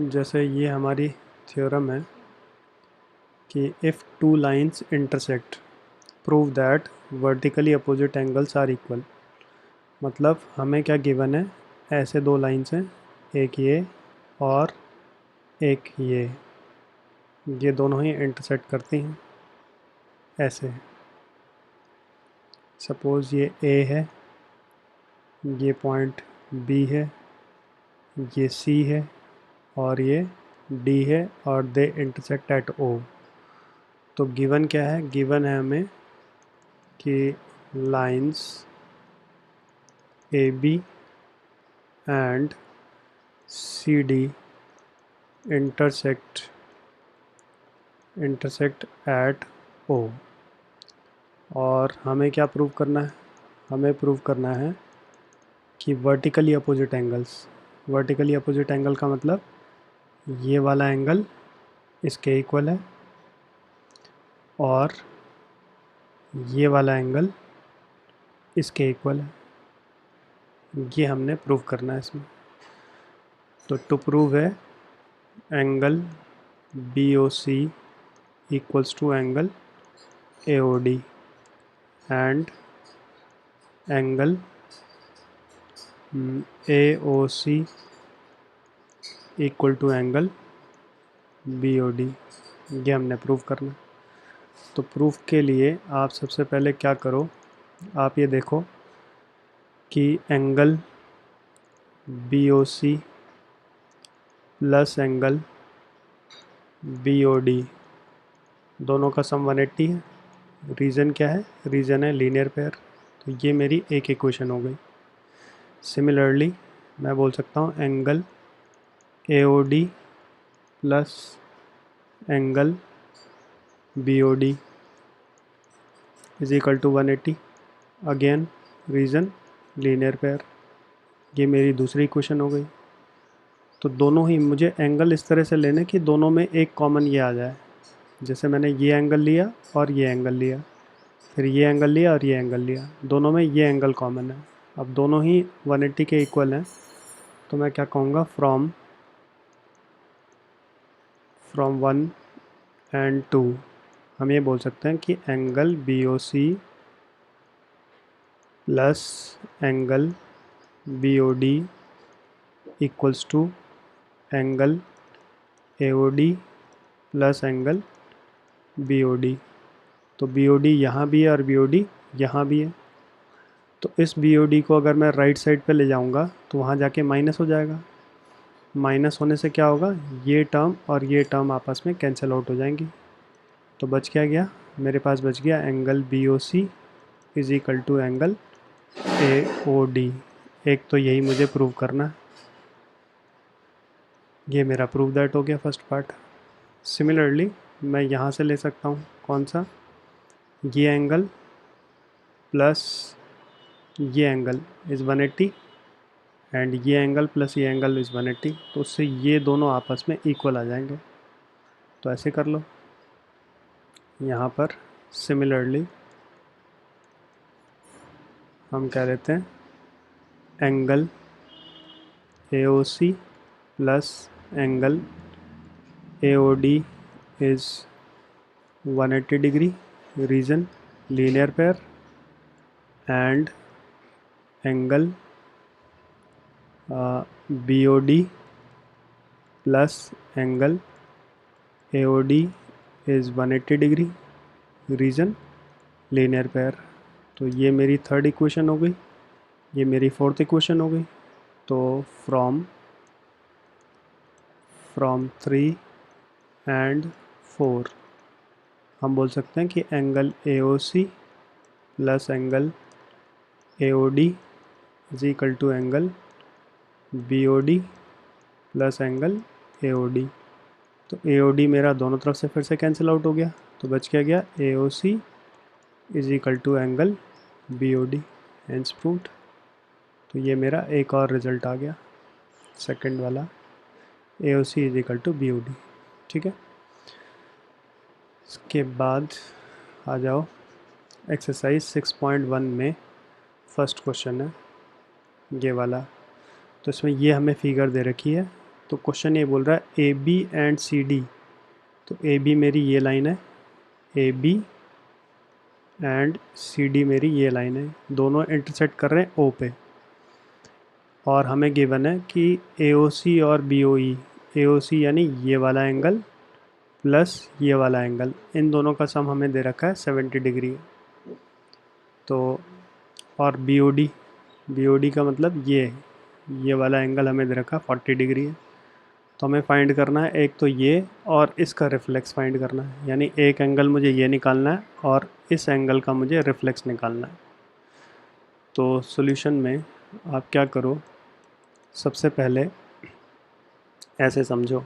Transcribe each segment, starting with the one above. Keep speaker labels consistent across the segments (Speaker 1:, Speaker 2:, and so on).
Speaker 1: जैसे ये हमारी थ्योरम है कि if two lines intersect prove that vertically opposite angles are equal. मतलब हमें क्या गिवन है, ऐसे दो लाइंस हैं, एक ये और एक ये दोनों ही इंटरसेक्ट करती हैं ऐसे। सपोज़ ये ए है, ये पॉइंट बी है, ये सी है और ये डी है और दे इंटरसेक्ट एट ओ। तो गिवन क्या है, गिवन है हमें कि lines A B and C D intersect at O. और हमें क्या प्रूव करना है, हमें प्रूव करना है कि वर्टिकली अपोजिट एंगल का मतलब ये वाला एंगल इसके इक्वल है और ये वाला एंगल इसके इक्वल है। ये हमने प्रूव करना है इसमें। तो टू प्रूव है angle B O C equals to angle A O D and angle A O C equal to angle B O D. ये हमने प्रूव करना। तो प्रूफ के लिए आप सबसे पहले क्या करो, आप ये देखो कि angle B O C plus angle B O D दोनों का सम 180 है। रीज़न क्या है, रीज़न है लीनियर पेयर। तो ये मेरी एक इक्वेशन हो गई। सिमिलरली मैं बोल सकता हूँ angle A O D plus angle B O D is equal to 180। Again reason linear pair. ये मेरी दूसरी इक्वेशन हो गई। तो दोनों ही मुझे एंगल इस तरह से लेने कि दोनों में एक कॉमन ये आ जाए। जैसे मैंने ये एंगल लिया और ये एंगल लिया, फिर ये एंगल लिया और ये एंगल लिया, दोनों में ये एंगल कॉमन है। अब दोनों ही 180 के इक्वल हैं, तो मैं क्या कहूँगा, फ्रॉम 1 एंड 2 हम ये बोल सकते हैं कि angle B O C plus angle B O D equals to angle A O D plus angle B O D. तो बी ओ डी यहाँ भी है और बी ओ डी यहाँ भी है। तो इस बी ओ डी को अगर मैं राइट साइड पे ले जाऊँगा तो वहाँ जाके माइनस हो जाएगा। माइनस होने से क्या होगा, ये टर्म और ये टर्म आपस में कैंसिल आउट हो जाएंगी। तो बच क्या गया, मेरे पास बच गया angle B O C is equal to angle A O D. एक तो यही मुझे प्रूव करना है। ये मेरा प्रूव दैट हो गया फर्स्ट पार्ट। सिमिलरली मैं यहाँ से ले सकता हूँ, कौन सा, ये एंगल प्लस ये एंगल इज़ 180 एंड ये एंगल प्लस ये एंगल इज़ 180। तो उससे ये दोनों आपस में इक्वल आ जाएंगे। तो ऐसे कर लो। यहाँ पर सिमिलरली हम क्या लेते हैं, angle A O C plus angle A O D is 180 degree, reason linear pair, and angle B O D plus angle A O D is 180 degree, reason linear pair. तो ये मेरी थर्ड इक्वेशन हो गई, ये मेरी fourth equation हो गई। तो फ्रॉम 3 एंड 4 हम बोल सकते हैं कि angle A O C plus angle A O D is equal to angle B O D plus angle A O D. तो ए ओ डी मेरा दोनों तरफ से फिर से कैंसिल आउट हो गया। तो बच क्या गया, A O C is equal to angle B O D, hence proved. तो ये मेरा एक और रिजल्ट आ गया, सेकंड वाला, A O C is equal to B O D. ठीक है। इसके बाद आ जाओ एक्सरसाइज 6.1 में फर्स्ट क्वेश्चन है ये वाला। तो इसमें ये हमें फिगर दे रखी है तो क्वेश्चन ये बोल रहा है A B and C D, तो ए बी मेरी ये लाइन है, A B and C D मेरी ये लाइन है, दोनों इंटरसेक्ट कर रहे हैं ओ पे। और हमें गिवन है कि ए ओ सी और बी ओ ई, ए ओ सी यानी ये वाला एंगल प्लस ये वाला एंगल, इन दोनों का सम हमें दे रखा है 70 डिग्री। तो और बी ओ डी का मतलब ये वाला एंगल हमें दे रखा है 40 डिग्री है। तो हमें फाइंड करना है एक तो ये और इसका रिफ्लेक्स फाइंड करना है, यानी एक एंगल मुझे ये निकालना है और इस एंगल का मुझे रिफ्लेक्स निकालना है। तो सॉल्यूशन में आप क्या करो, सबसे पहले ऐसे समझो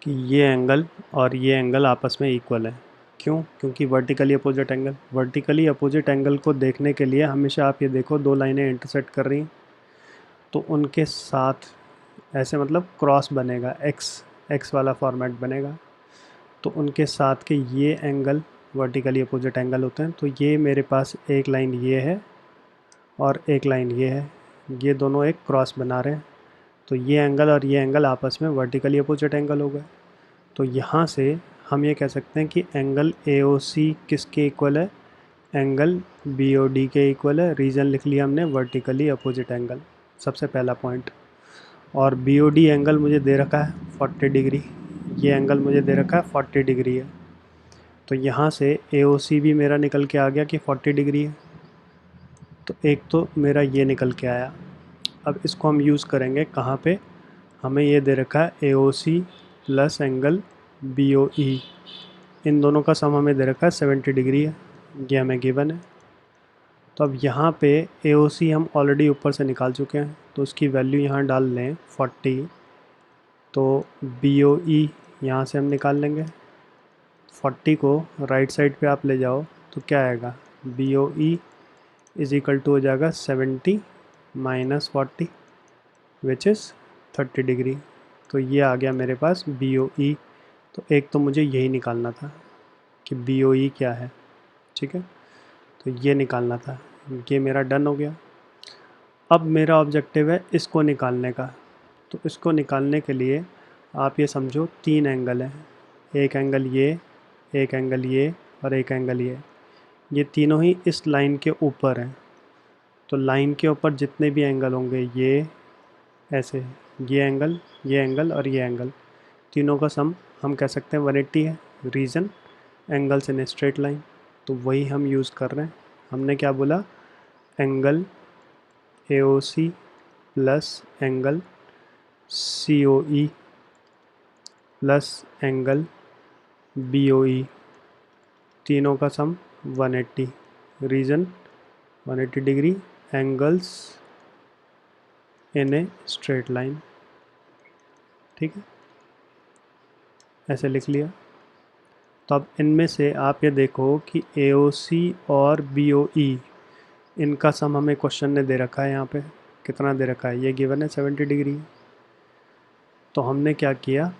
Speaker 1: कि ये एंगल और ये एंगल आपस में इक्वल है। क्यों? क्योंकि वर्टिकली अपोजिट एंगल को देखने के लिए हमेशा आप ये देखो दो लाइनें इंटरसेक्ट कर रही हैं, तो उनके साथ ऐसे मतलब क्रॉस बनेगा, एक्स वाला फॉर्मेट बनेगा, तो उनके साथ के ये एंगल वर्टिकली अपोजिट एंगल होते हैं। तो ये मेरे पास एक लाइन ये है और एक लाइन ये है, ये दोनों एक क्रॉस बना रहे हैं, तो ये एंगल और ये एंगल आपस में वर्टिकली अपोजिट एंगल हो गए। तो यहाँ से हम ये कह सकते हैं कि एंगल AOC किसके इक्वल है, एंगल BOD के इक्वल है। रीज़न लिख लिया हमने, वर्टिकली अपोजिट एंगल, सबसे पहला पॉइंट। और BOD एंगल मुझे दे रखा है 40 डिग्री, ये एंगल मुझे दे रखा है 40 डिग्री है। तो यहाँ से AOC भी मेरा निकल के आ गया कि 40 डिग्री है, तो एक तो मेरा ये निकल के आया। अब इसको हम यूज़ करेंगे कहाँ पे, हमें ये दे रखा है AOC प्लस एंगल BOE, इन दोनों का सम हमें दे रखा है 70 डिग्री है, ये हमें गिवन है। तो अब यहाँ पे AOC हम ऑलरेडी ऊपर से निकाल चुके हैं, तो उसकी वैल्यू यहाँ डाल लें 40, तो BOE यहाँ से हम निकाल लेंगे। 40 को राइट साइड पे आप ले जाओ तो क्या आएगा, BOE इज इक्वल टू हो जाएगा 70 माइनस 40 विच इज़ 30 डिग्री। तो ये आ गया मेरे पास BOE। तो एक तो मुझे यही निकालना था कि BOE क्या है, ठीक है, तो ये निकालना था, ये मेरा डन हो गया। अब मेरा ऑब्जेक्टिव है इसको निकालने का। तो इसको निकालने के लिए आप ये समझो तीन एंगल हैं, एक एंगल ये, एक एंगल ये और एक एंगल ये तीनों ही इस लाइन के ऊपर हैं। तो लाइन के ऊपर जितने भी एंगल होंगे, ये ऐसे, ये एंगल और ये एंगल, तीनों का सम हम कह सकते हैं 180 है। Reason angles in a straight line, तो वही हम यूज़ कर रहे हैं। हमने क्या बोला, angle AOC plus angle COE plus angle BOE, तीनों का sum 180। Reason 180 degree, angles in a straight line, ठीक है, ऐसे लिख लिया। तो अब इनमें से आप ये देखो कि AOC और BOE, इनका सम हमें क्वेश्चन ने दे रखा है, यहाँ पे कितना दे रखा है, ये गिवन है 70 डिग्री। तो हमने क्या किया,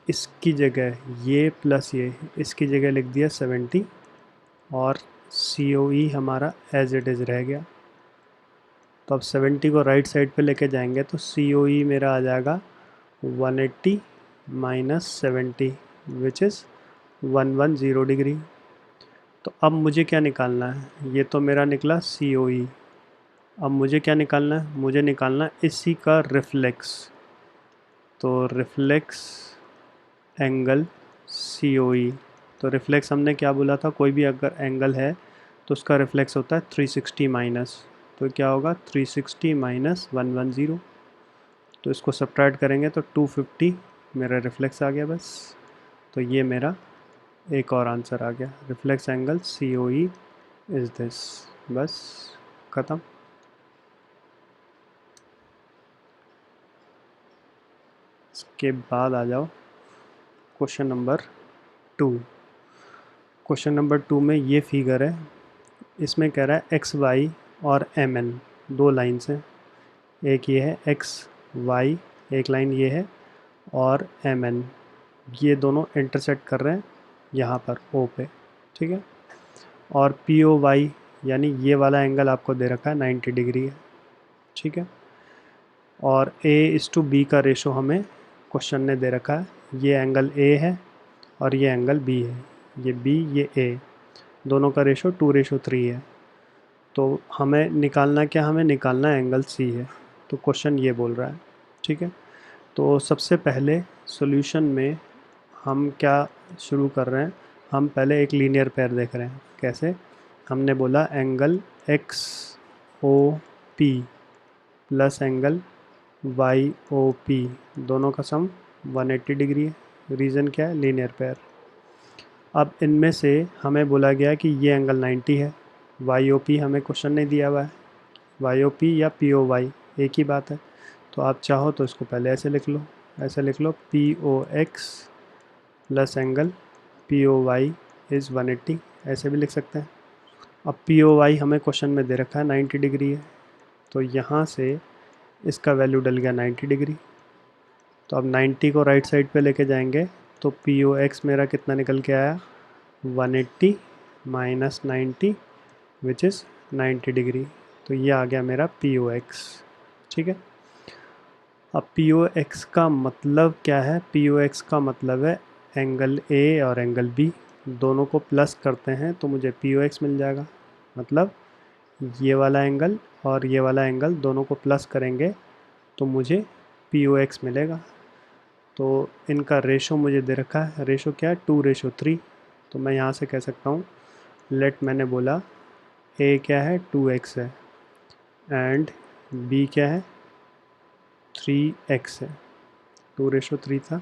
Speaker 1: इसकी जगह ये प्लस ये, इसकी जगह लिख दिया 70 और COE हमारा एज इट इज़ रह गया। तो अब 70 को राइट साइड पे लेके जाएंगे तो COE मेरा आ जाएगा 180 माइनस 70 विच इज़ 110 डिग्री। तो अब मुझे क्या निकालना है, ये तो मेरा निकला COE। अब मुझे क्या निकालना है, मुझे निकालना है इसी का रिफ्लेक्स। तो रिफ्लेक्स एंगल COE, तो रिफ्लेक्स हमने क्या बोला था, कोई भी अगर एंगल है तो उसका रिफ्लेक्स होता है 360 माइनस, तो क्या होगा 360 माइनस 110। तो इसको सब्ट्रैक्ट करेंगे तो 250 मेरा रिफ्लेक्स आ गया बस। तो ये मेरा एक और आंसर आ गया, reflex angle COE is this, बस ख़त्म। इसके बाद आ जाओ क्वेश्चन नंबर 2। क्वेश्चन नंबर 2 में ये फिगर है, इसमें कह रहा है XY और MN दो लाइन्स हैं, एक ये है XY, एक लाइन ये है, और MN, ये दोनों इंटरसेक्ट कर रहे हैं यहाँ पर O पे, ठीक है। और POY यानी ये वाला एंगल आपको दे रखा है 90 डिग्री है, ठीक है। और A/B का रेशो हमें क्वेश्चन ने दे रखा है ये एंगल ए है और ये एंगल बी है, ये बी ये ए, दोनों का रेशो 2:3 है। तो हमें निकालना क्या, हमें निकालना एंगल सी है। तो क्वेश्चन ये बोल रहा है, ठीक है। तो सबसे पहले सॉल्यूशन में हम क्या शुरू कर रहे हैं, हम पहले एक लीनियर पेयर देख रहे हैं। कैसे, हमने बोला angle X O P plus angle Y O P, दोनों का सम 180 डिग्री है। रीज़न क्या है, लीनियर पेयर। अब इनमें से हमें बोला गया कि ये एंगल 90 है, वाई ओ पी हमें क्वेश्चन नहीं दिया हुआ है, वाई ओ पी या पी ओ वाई एक ही बात है। तो आप चाहो तो इसको पहले ऐसे लिख लो, ऐसे लिख लो P O X plus angle P O Y is 180, ऐसे भी लिख सकते हैं। अब पी ओ वाई हमें क्वेश्चन में दे रखा है 90 डिग्री है, तो यहाँ से इसका वैल्यू डल गया 90 डिग्री। तो अब 90 को राइट साइड पे लेके जाएंगे तो पी ओ एक्स मेरा कितना निकल के आया, 180 माइनस 90 विच इज़ 90 डिग्री। तो ये आ गया मेरा पी ओ एक्स, ठीक है। अब पी ओ एक्स का मतलब क्या है, पी ओ एक्स का मतलब है एंगल ए और एंगल बी दोनों को प्लस करते हैं तो मुझे पी ओ एक्स मिल जाएगा। मतलब ये वाला एंगल और ये वाला एंगल दोनों को प्लस करेंगे तो मुझे पी ओ एक्स मिलेगा। तो इनका रेशो मुझे दे रखा है, रेशो क्या है, 2:3। तो मैं यहाँ से कह सकता हूँ, लेट मैंने बोला ए क्या है 2x है एंड बी क्या है 3x है, 2:3 था।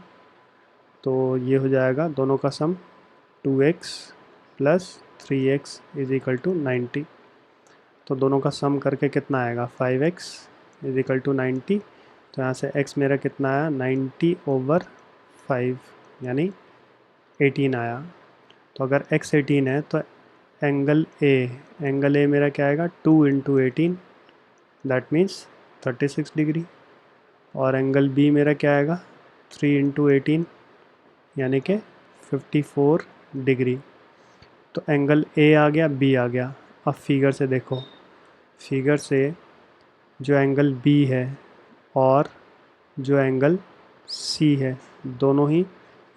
Speaker 1: तो ये हो जाएगा दोनों का sum 2x plus 3x is equal to 90। तो दोनों का सम करके कितना आएगा, 5x इज इक्वल टू 90। तो यहाँ से x मेरा कितना आया, 90/5 यानी 18 आया। तो अगर x 18 है तो एंगल ए मेरा क्या आएगा, 2 × 18 दैट मीन्स 36 डिग्री। और एंगल बी मेरा क्या आएगा, 3 × 18 यानी कि 54 डिग्री। तो एंगल ए आ गया, बी आ गया। अब फिगर से देखो, फिगर से जो एंगल बी है और जो एंगल सी है दोनों ही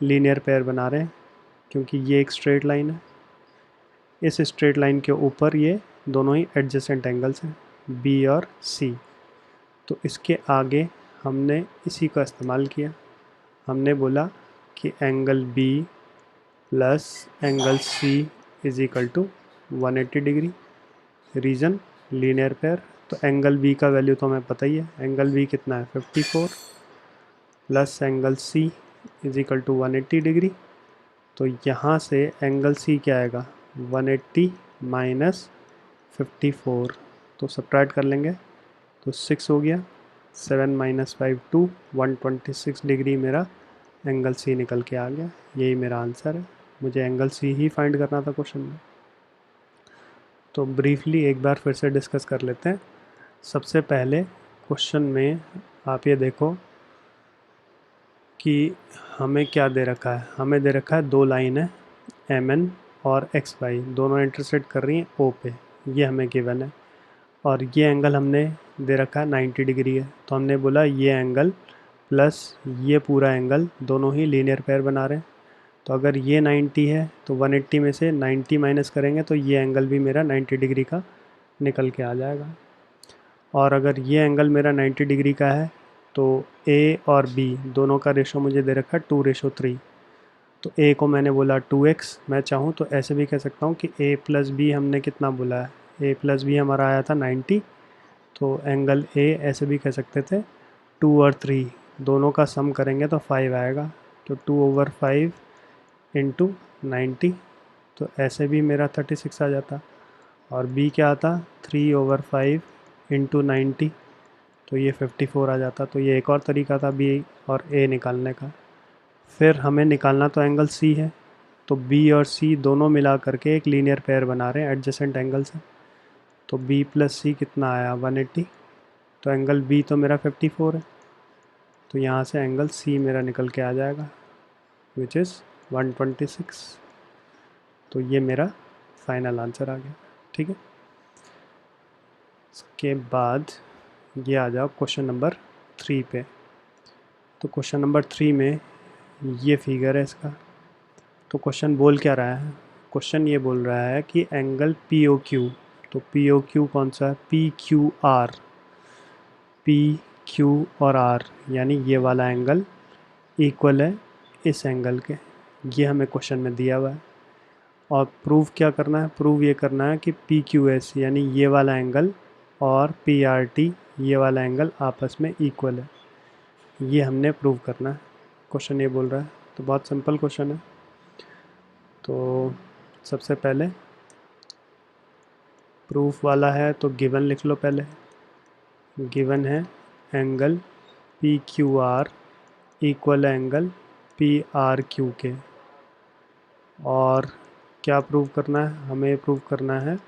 Speaker 1: लीनियर पेयर बना रहे हैं, क्योंकि ये एक स्ट्रेट लाइन है। इस स्ट्रेट लाइन के ऊपर ये दोनों ही एडजेसेंट एंगल्स हैं, बी और सी। तो इसके आगे हमने इसी का इस्तेमाल किया, हमने बोला कि angle B plus angle C is equal to 180 degree. Reason, linear pair. तो एंगल बी का वैल्यू तो हमें पता ही है, एंगल बी कितना है 54 plus angle C is equal to 180 degree. तो यहाँ से एंगल सी क्या आएगा, 180 माइनस 54। तो सब्ट्रैक्ट कर लेंगे तो 6 हो गया, 7 माइनस 5 2, 126 डिग्री मेरा एंगल सी निकल के आ गया। यही मेरा आंसर है, मुझे एंगल सी ही फाइंड करना था क्वेश्चन में। तो ब्रीफली एक बार फिर से डिस्कस कर लेते हैं। सबसे पहले क्वेश्चन में आप ये देखो कि हमें क्या दे रखा है, हमें दे रखा है दो लाइन है MN और XY, दोनों इंटरसेक्ट कर रही हैं O पे, ये हमें गिवन है। और ये एंगल हमने दे रखा है 90 डिग्री है। तो हमने बोला ये एंगल प्लस ये पूरा एंगल दोनों ही लीनियर पेयर बना रहे हैं। तो अगर ये 90 है तो 180 में से 90 माइनस करेंगे तो ये एंगल भी मेरा 90 डिग्री का निकल के आ जाएगा। और अगर ये एंगल मेरा 90 डिग्री का है तो A और B दोनों का रेशो मुझे दे रखा है 2:3। तो A को मैंने बोला 2x, मैं चाहूँ तो ऐसे भी कह सकता हूँ कि A प्लस बी हमने कितना बोला है, A प्लस बी हमारा आया था 90। तो एंगल A ऐसे भी कह सकते थे 2 और 3 दोनों का सम करेंगे तो 5 आएगा। तो 2/5 इंटू 90, तो ऐसे भी मेरा 36 आ जाता। और B क्या आता, 3/5 इंटू 90, तो ये 54 आ जाता। तो ये एक और तरीका था B और A निकालने का। फिर हमें निकालना तो एंगल C है, तो B और C दोनों मिला करके एक लीनियर पेयर बना रहे हैं, एडजेसेंट एंगल्स हैं। तो B प्लस C कितना आया, 180। तो एंगल B तो मेरा 54 है, तो यहाँ से एंगल C मेरा निकल के आ जाएगा विच इज़ 126। तो ये मेरा फाइनल आंसर आ गया, ठीक है। इसके बाद ये आ जाओ क्वेश्चन नंबर 3 पे। तो क्वेश्चन नंबर 3 में ये फिगर है इसका। तो क्वेश्चन बोल क्या रहा है? क्वेश्चन ये बोल रहा है कि एंगल पी ओ क्यू, तो पी ओ क्यू कौन सा है? P Q are, P Q और आर यानी ये वाला एंगल इक्वल है इस एंगल के। ये हमें क्वेश्चन में दिया हुआ है और प्रूव क्या करना है? प्रूव ये करना है कि पी क्यू एस यानी ये वाला एंगल और पी आर टी ये वाला एंगल आपस में इक्वल है। ये हमने प्रूव करना है, क्वेश्चन ये बोल रहा है। तो बहुत सिंपल क्वेश्चन है। तो सबसे पहले प्रूफ वाला है तो गिवन लिख लो। पहले गिवन है angle P Q are equal angle P R Q के। और क्या प्रूव करना है? हमें प्रूव करना है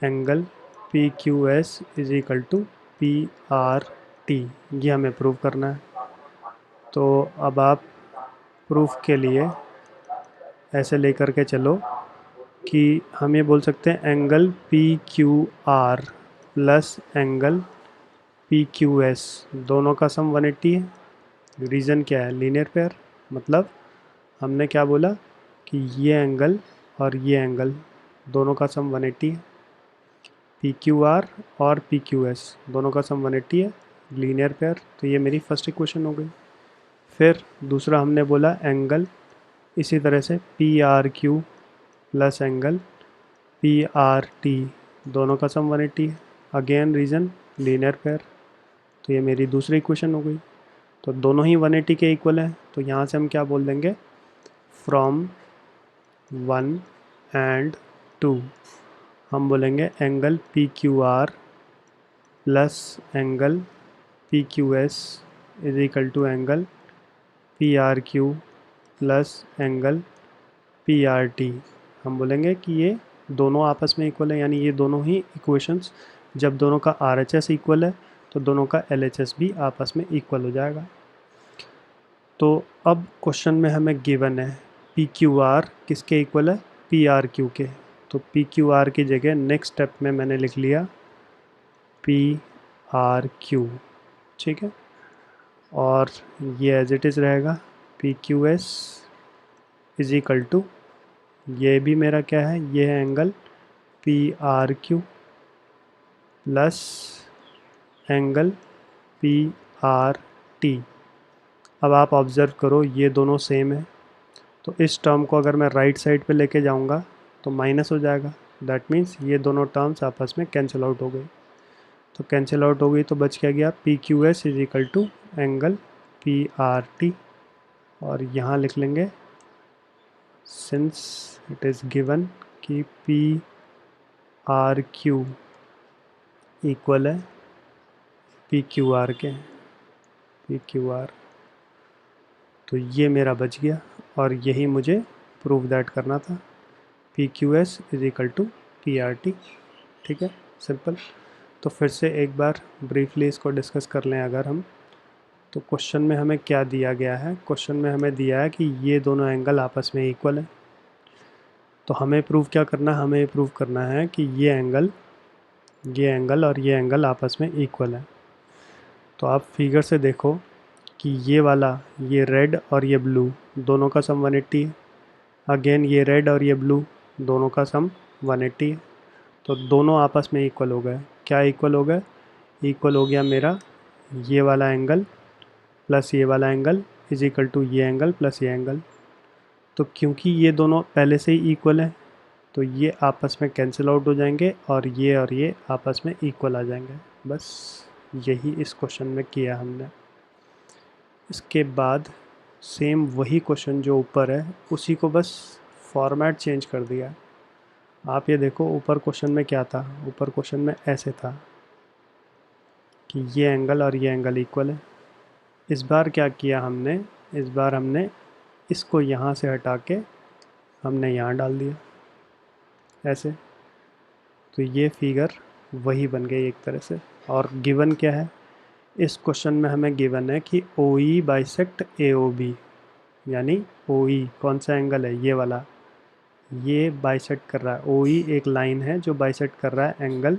Speaker 1: angle P Q S is equal to P R T. ये हमें प्रूव करना है। तो अब आप प्रूफ के लिए ऐसे लेकर के चलो कि हम ये बोल सकते हैं angle P Q R plus angle P Q S दोनों का सम 180 है। रीज़न क्या है? Linear pair. मतलब हमने क्या बोला कि ये एंगल और ये एंगल दोनों का सम 180 है। पी क्यू आर और पी क्यू एस दोनों का सम 180 है, लीनियर पेयर। तो ये मेरी फर्स्ट इक्वेशन हो गई। फिर दूसरा हमने बोला एंगल इसी तरह से P R Q plus angle P R T दोनों का सम 180 है। Again reason linear pair. तो ये मेरी दूसरी इक्वेशन हो गई। तो दोनों ही 180 के इक्वल है। तो यहाँ से हम क्या बोल देंगे? फ्रॉम 1 एंड 2 हम बोलेंगे angle P Q R plus angle P Q S is equal to angle P R Q plus angle P R T. हम बोलेंगे कि ये दोनों आपस में इक्वल है, यानी ये दोनों ही इक्वेशंस जब दोनों का आर एच एस इक्वल है तो दोनों का एल एच एस भी आपस में इक्वल हो जाएगा। तो अब क्वेश्चन में हमें गिवन है पी क्यू आर किसके इक्वल है? पी आर क्यू के। तो पी क्यू आर की जगह नेक्स्ट स्टेप में मैंने लिख लिया पी आर क्यू। ठीक है, और ये एज इट इज़ रहेगा P Q S is equal to, ये भी मेरा क्या है? ये है angle P R Q plus angle P R T. अब आप ऑब्ज़र्व करो ये दोनों सेम है। तो इस टर्म को अगर मैं राइट साइड पे लेके जाऊंगा तो माइनस हो जाएगा। दैट मीन्स ये दोनों टर्म्स आपस में कैंसिल आउट हो गई। तो कैंसिल आउट हो गई तो बच क्या गया? P Q S is equal to angle P R T. और यहाँ लिख लेंगे सिंस इट इज़ गिवन कि पी आर क्यू इक्वल है पी क्यू आर के, पी क्यू आर। तो ये मेरा बच गया और यही मुझे प्रूव दैट करना था, P Q S is equal to P R T. ठीक है, सिंपल। तो फिर से एक बार ब्रीफली इसको डिस्कस कर लें अगर हम। तो क्वेश्चन में हमें क्या दिया गया है? क्वेश्चन में हमें दिया है कि ये दोनों एंगल आपस में इक्वल है। तो हमें प्रूव क्या करना है? हमें प्रूव करना है कि ये एंगल और ये एंगल आपस में इक्वल है। तो आप फिगर से देखो कि ये वाला, ये रेड और ये ब्लू दोनों का सम 180 है। अगेन ये रेड और ये ब्लू दोनों का सम 180 है। तो दोनों आपस में इक्वल हो गए। क्या इक्वल हो गए? इक्वल हो गया मेरा ये वाला एंगल प्लस ये वाला एंगल इज इक्वल टू ये एंगल प्लस ये एंगल। तो क्योंकि ये दोनों पहले से ही इक्वल हैं तो ये आपस में कैंसिल आउट हो जाएंगे और ये आपस में इक्वल आ जाएंगे। बस यही इस क्वेश्चन में किया हमने। इसके बाद सेम वही क्वेश्चन जो ऊपर है उसी को बस फॉर्मेट चेंज कर दिया। आप ये देखो ऊपर क्वेश्चन में क्या था? ऊपर क्वेश्चन में ऐसे था कि ये एंगल और ये एंगल इक्वल है। इस बार क्या किया हमने? इस बार हमने इसको यहाँ से हटा के हमने यहाँ डाल दिया ऐसे। तो ये फिगर वही बन गई एक तरह से। और गिवन क्या है? इस क्वेश्चन में हमें गिवन है कि ओ ई बाइसेक्ट ए ओ बी, यानी ओ ई कौन सा एंगल है? ये वाला, ये बाइसेक्ट कर रहा है। ओ ई एक लाइन है जो बाइसेक्ट कर रहा है एंगल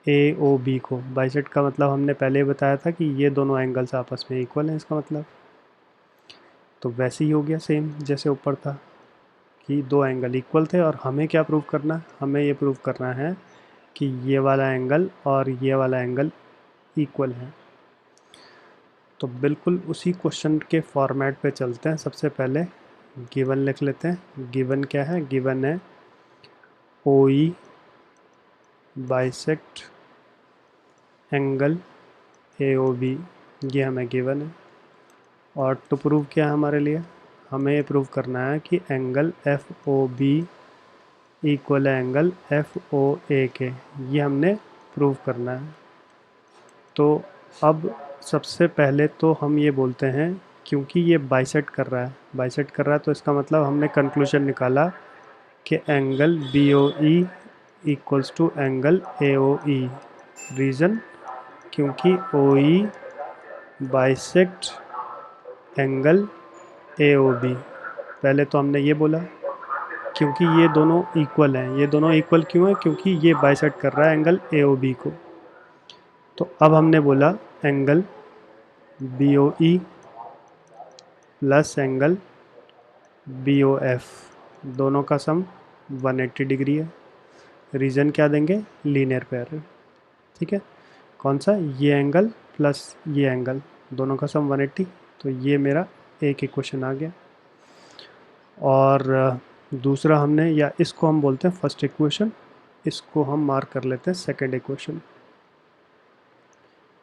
Speaker 1: ए ओ बी को। बाइसेक्ट का मतलब हमने पहले ही बताया था कि ये दोनों एंगल्स आपस में इक्वल हैं, इसका मतलब। तो वैसे ही हो गया सेम जैसे ऊपर था कि दो एंगल इक्वल थे, और हमें क्या प्रूव करना है, हमें ये प्रूव करना है कि ये वाला एंगल और ये वाला एंगल इक्वल है। तो बिल्कुल उसी क्वेश्चन के फॉर्मेट पे चलते हैं। सबसे पहले गिवन लिख लेते हैं। गिवन क्या है? गिवन है O E bisect angle A O B, ये हमें गिवन है। और टू प्रूव क्या है हमारे लिए, हमें ये प्रूव करना है कि angle F O B equal है एंगल एफ ओ ए के, ये हमने प्रूव करना है। तो अब सबसे पहले तो हम ये बोलते हैं, क्योंकि ये बाइसेक्ट कर रहा है, बाइसेक्ट कर रहा है, तो इसका मतलब हमने कंक्लूजन निकाला कि angle B O E equals to angle A O E. Reason, क्योंकि O E bisect angle A O B. पहले तो हमने ये बोला क्योंकि ये दोनों इक्वल हैं। ये दोनों इक्वल क्यों है? क्योंकि ये बाइसेक्ट कर रहा है एंगल ए ओ बी को। तो अब हमने बोला angle B O E plus angle B O F, दोनों का सम 180 डिग्री है। रीज़न क्या देंगे? Linear pair. ठीक है, कौन सा? ये एंगल प्लस ये एंगल, दोनों का सम 180। तो ये मेरा एक इक्वेशन आ गया। और दूसरा हमने, या इसको हम बोलते हैं फर्स्ट इक्वेशन, इसको हम मार्क कर लेते हैं सेकंड इक्वेशन।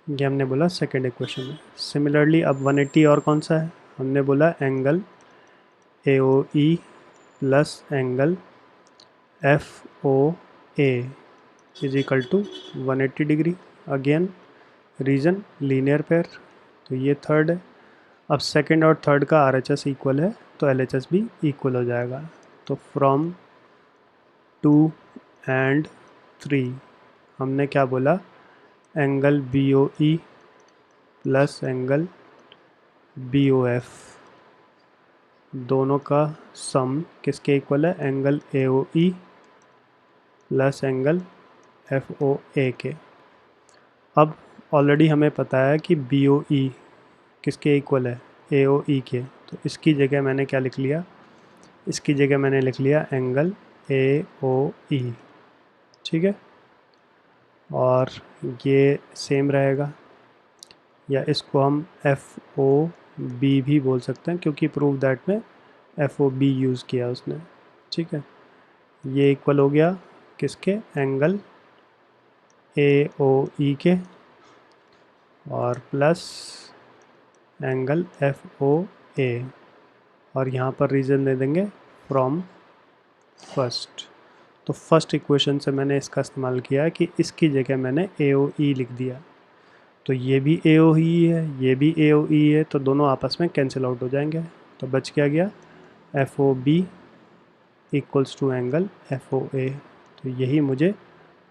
Speaker 1: ये हमने बोला सेकंड इक्वेशन है। सिमिलरली अब 180 और कौन सा है? हमने बोला angle A O E plus angle F O A is equal to 180 degree. Again reason linear pair, तो ये थर्ड है। अब सेकंड और थर्ड का आर एच एस इक्वल है, तो एल एच एस भी इक्वल हो जाएगा। तो फ्रॉम 2 एंड 3 हमने क्या बोला? Angle B O E plus angle B O F, दोनों का सम किसके इक्वल है? Angle A O E plus angle F O A के। अब ऑलरेडी हमें पता है कि बी ओ ई किसके इक्वल है? ए ओ ई के। तो इसकी जगह मैंने क्या लिख लिया? इसकी जगह मैंने लिख लिया एंगल ए ओ ई। ठीक है, और ये सेम रहेगा, या इसको हम एफ ओ बी भी बोल सकते हैं, क्योंकि प्रूव दैट में एफ ओ बी यूज़ किया उसने। ठीक है, ये इक्वल हो गया किसके? एंगल ए ओ ई के, और प्लस एंगल एफ ओ ए, और यहाँ पर रीज़न दे देंगे फ्रॉम फर्स्ट। तो फर्स्ट इक्वेशन से मैंने इसका इस्तेमाल किया है कि इसकी जगह मैंने ए ओ ई लिख दिया। तो ये भी ए ओ ई है, ये भी ए ओ ई है, तो दोनों आपस में कैंसिल आउट हो जाएंगे। तो बच क्या गया? F O B equals to angle F O A. तो यही मुझे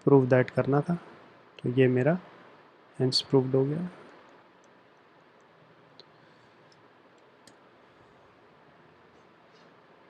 Speaker 1: प्रूव दैट करना था। तो ये मेरा हेंस प्रूव्ड हो गया।